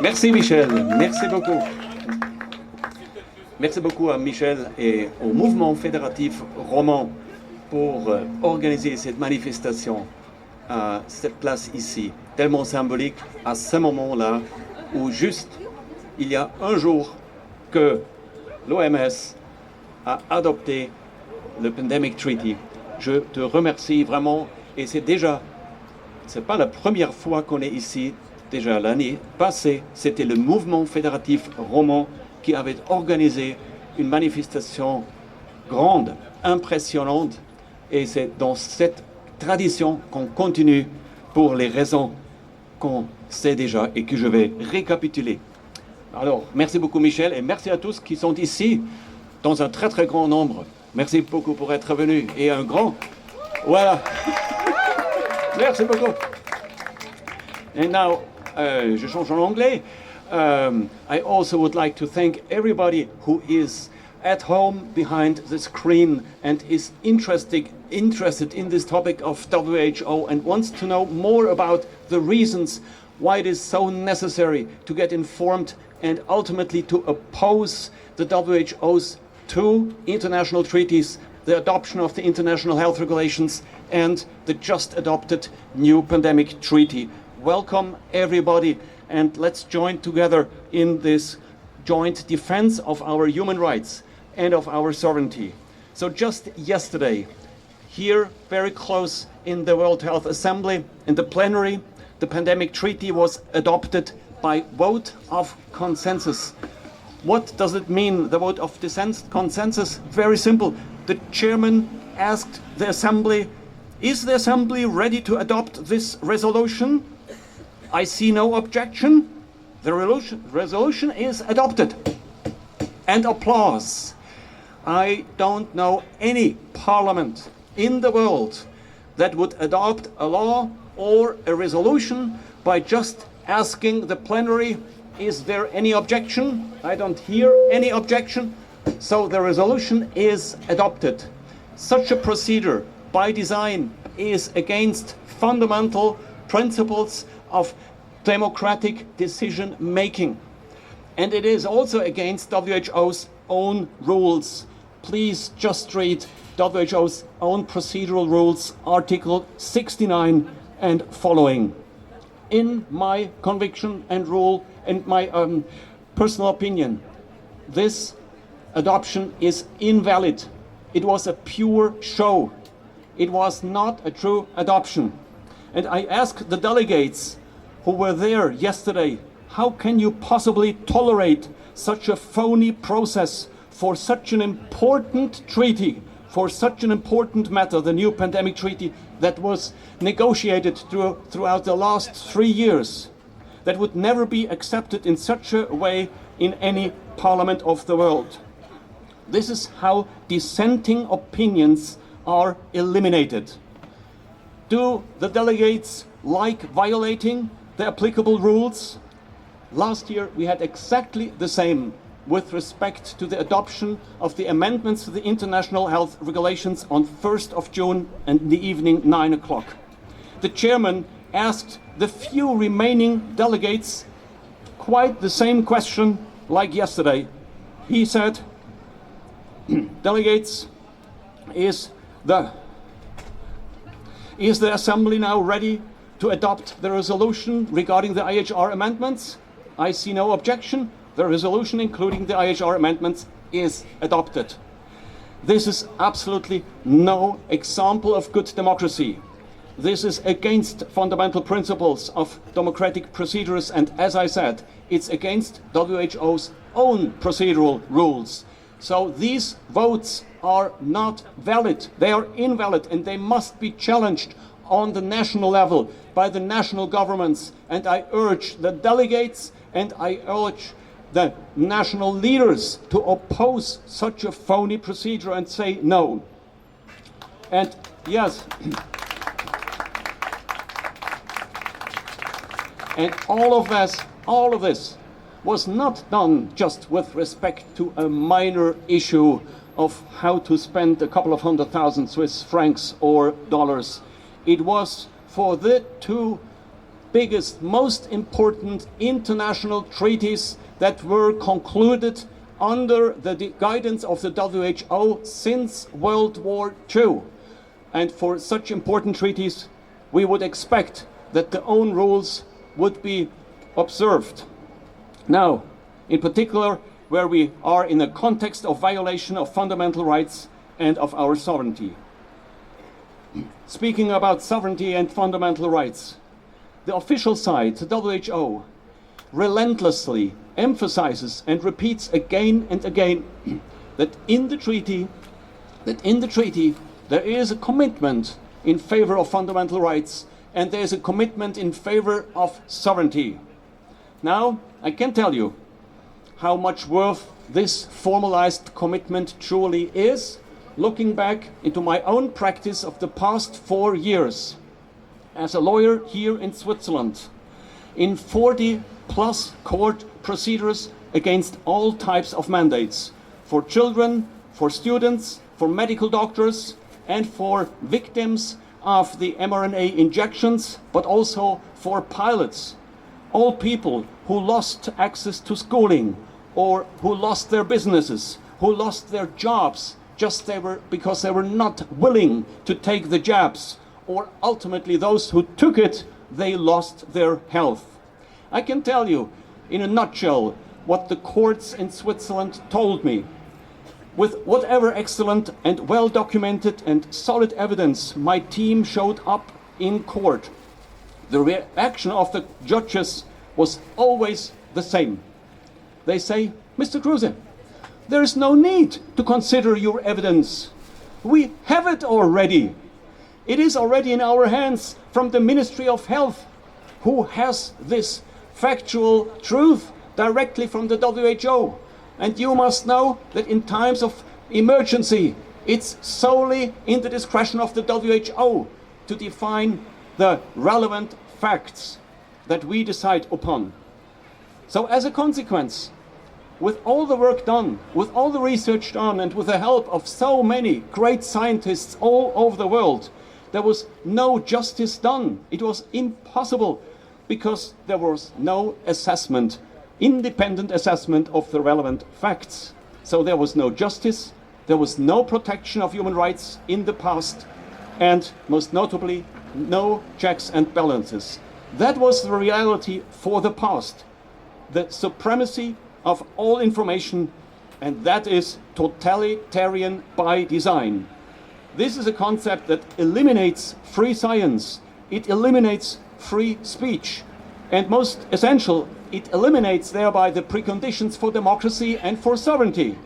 Merci Michel, merci beaucoup. Merci beaucoup à Michel et au mouvement fédératif roman pour organiser cette manifestation à cette place ici, tellement symbolique à ce moment-là où juste il y a un jour que l'OMS a adopté le Pandemic Treaty. Je te remercie vraiment et c'est pas la première fois qu'on est ici. Déjà l'année passée, c'était le mouvement fédératif roman qui avait organisé une manifestation grande, impressionnante et c'est dans cette tradition qu'on continue pour les raisons qu'on sait déjà et que je vais récapituler. Alors, merci beaucoup Michel et merci à tous qui sont ici dans un très très grand nombre. Merci beaucoup pour être venus et un grand... Voilà. Merci beaucoup. And now, je change en anglais. I also would like to thank everybody who is at home behind the screen and is interested in this topic of WHO and wants to know more about the reasons why it is so necessary to get informed and ultimately to oppose the WHO's two international treaties, the adoption of the international health regulations and the just adopted new pandemic treaty. Welcome everybody and let's join together in this joint defense of our human rights and of our sovereignty. So just yesterday, here very close in the World Health Assembly, in the plenary, the pandemic treaty was adopted by vote of consensus. What does it mean, the vote of consensus? Very simple. The chairman asked the assembly, is the assembly ready to adopt this resolution? I see no objection. The resolution is adopted. And applause. I don't know any parliament in the world that would adopt a law or a resolution by just asking the plenary, is there any objection? I don't hear any objection. So the resolution is adopted. Such a procedure, by design, is against fundamental principles of democratic decision-making. And it is also against WHO's own rules. Please just read WHO's own procedural rules, Article 69 and following. In my conviction and rule and my personal opinion, this adoption is invalid. It was a pure show. It was not a true adoption. And I ask the delegates who were there yesterday, how can you possibly tolerate such a phony process for such an important treaty, for such an important matter, the new pandemic treaty that was negotiated throughout the last 3 years, that would never be accepted in such a way in any parliament of the world. This is how dissenting opinions are eliminated. Do the delegates like violating the applicable rules? Last year we had exactly the same with respect to the adoption of the amendments to the international health regulations on 1st of June and in the evening 9 o'clock. The chairman asked the few remaining delegates quite the same question like yesterday. He said, delegates, is the assembly now ready to adopt the resolution regarding the IHR amendments? I see no objection. The resolution, including the IHR amendments, is adopted. This is absolutely no example of good democracy. This is against fundamental principles of democratic procedures, and as I said, it's against WHO's own procedural rules. So these votes are not valid. They are invalid, and they must be challenged on the national level by the national governments. And I urge the delegates and I urge the national leaders to oppose such a phony procedure and say no. And yes, and all of this was not done just with respect to a minor issue of how to spend a couple of 100,000 Swiss francs or dollars. It was for the two biggest, most important international treaties that were concluded under the guidance of the WHO since World War II. And for such important treaties, we would expect that the own rules would be observed. Now, in particular, where we are in a context of violation of fundamental rights and of our sovereignty. Speaking about sovereignty and fundamental rights, the official side, the WHO, relentlessly emphasizes and repeats again and again that in the treaty there is a commitment in favor of fundamental rights and there is a commitment in favor of sovereignty. Now, I can tell you how much worth this formalized commitment truly is, looking back into my own practice of the past 4 years as a lawyer here in Switzerland, in 40+ court procedures against all types of mandates, for children, for students, for medical doctors, and for victims of the mRNA injections, but also for pilots, all people who lost access to schooling, or who lost their businesses, who lost their jobs because they were not willing to take the jabs, or ultimately those who took it, they lost their health. I can tell you in a nutshell what the courts in Switzerland told me. With whatever excellent and well documented and solid evidence my team showed up in court, the reaction of the judges was always the same. They say, Mr. Kruse, there is no need to consider your evidence. We have it already. It is already in our hands from the Ministry of Health, who has this factual truth directly from the WHO. And you must know that in times of emergency, it's solely in the discretion of the WHO to define the relevant facts that we decide upon. So as a consequence, with all the work done, with all the research done, and with the help of so many great scientists all over the world, there was no justice done. It was impossible because there was no assessment, independent assessment of the relevant facts. So there was no justice, there was no protection of human rights in the past, and most notably, no checks and balances. That was the reality for the past. The supremacy of all information, and that is totalitarian by design. This is a concept that eliminates free science, it eliminates free speech, and most essential, it eliminates thereby the preconditions for democracy and for sovereignty.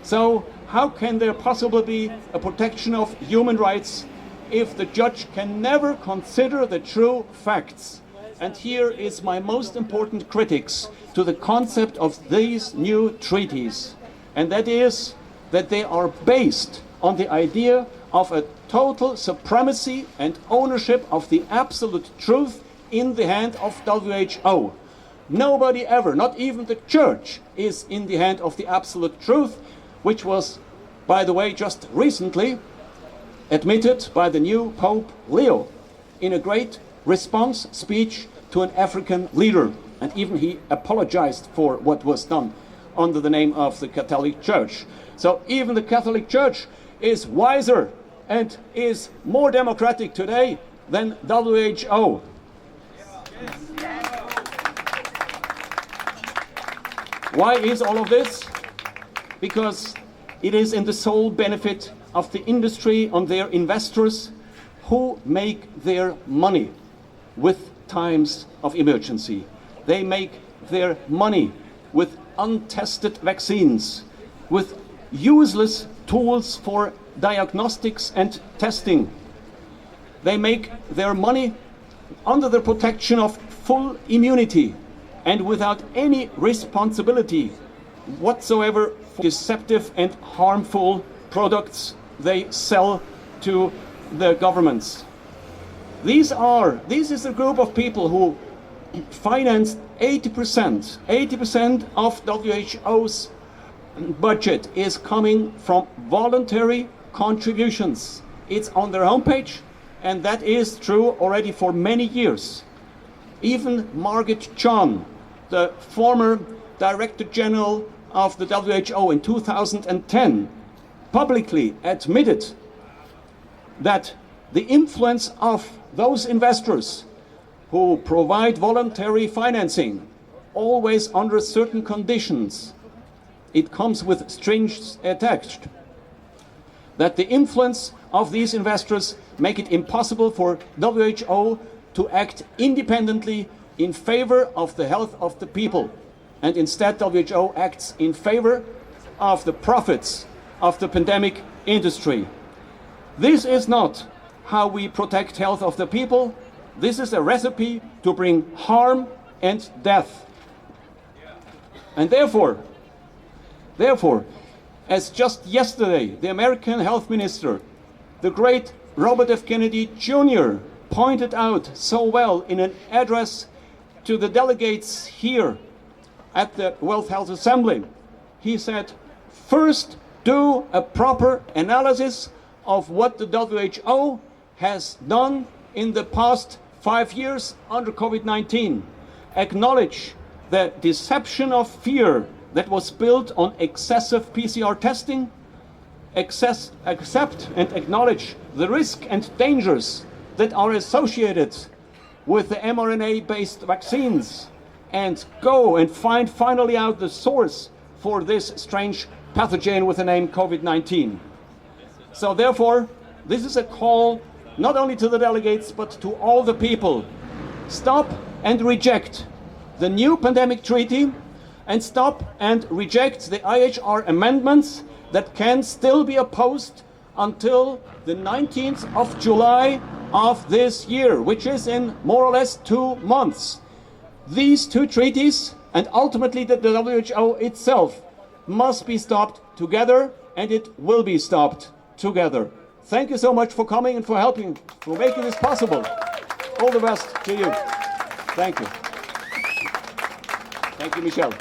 So how can there possibly be a protection of human rights if the judge can never consider the true facts? And here is my most important critics to the concept of these new treaties, and that is that they are based on the idea of a total supremacy and ownership of the absolute truth in the hand of WHO. Nobody ever, not even the church, is in the hand of the absolute truth, which was, by the way, just recently admitted by the new Pope Leo in a great response speech to an African leader. And even he apologized for what was done under the name of the Catholic Church. So even the Catholic Church is wiser and is more democratic today than WHO. Why is all of this? Because it is in the sole benefit of the industry and their investors who make their money with times of emergency. They make their money with untested vaccines, with useless tools for diagnostics and testing. They make their money under the protection of full immunity and without any responsibility whatsoever for deceptive and harmful products they sell to the governments. This is a group of people who financed 80% of WHO's budget is coming from voluntary contributions. It's on their homepage, and that is true already for many years. Even Margaret Chan, the former Director General of the WHO in 2010, publicly admitted that the influence of those investors who provide voluntary financing, always under certain conditions, it comes with strings attached, that the influence of these investors make it impossible for WHO to act independently in favor of the health of the people. And instead, WHO acts in favor of the profits of the pandemic industry. This is not how we protect health of the people. This is a recipe to bring harm and death. And therefore, as just yesterday, the American health minister, the great Robert F. Kennedy Jr., pointed out so well in an address to the delegates here at the World Health Assembly, he said, first do a proper analysis of what the WHO has done in the past 5 years under COVID-19. Acknowledge the deception of fear that was built on excessive PCR testing. Accept and acknowledge the risk and dangers that are associated with the mRNA-based vaccines, and go and find finally out the source for this strange pathogen with the name COVID-19. So therefore, this is a call not only to the delegates, but to all the people. Stop and reject the new pandemic treaty, and stop and reject the IHR amendments that can still be opposed until the 19th of July of this year, which is in more or less 2 months. These two treaties, and ultimately the WHO itself, must be stopped together, and it will be stopped together. Thank you so much for coming and for helping, for making this possible. All the best to you. Thank you. Thank you, Michel.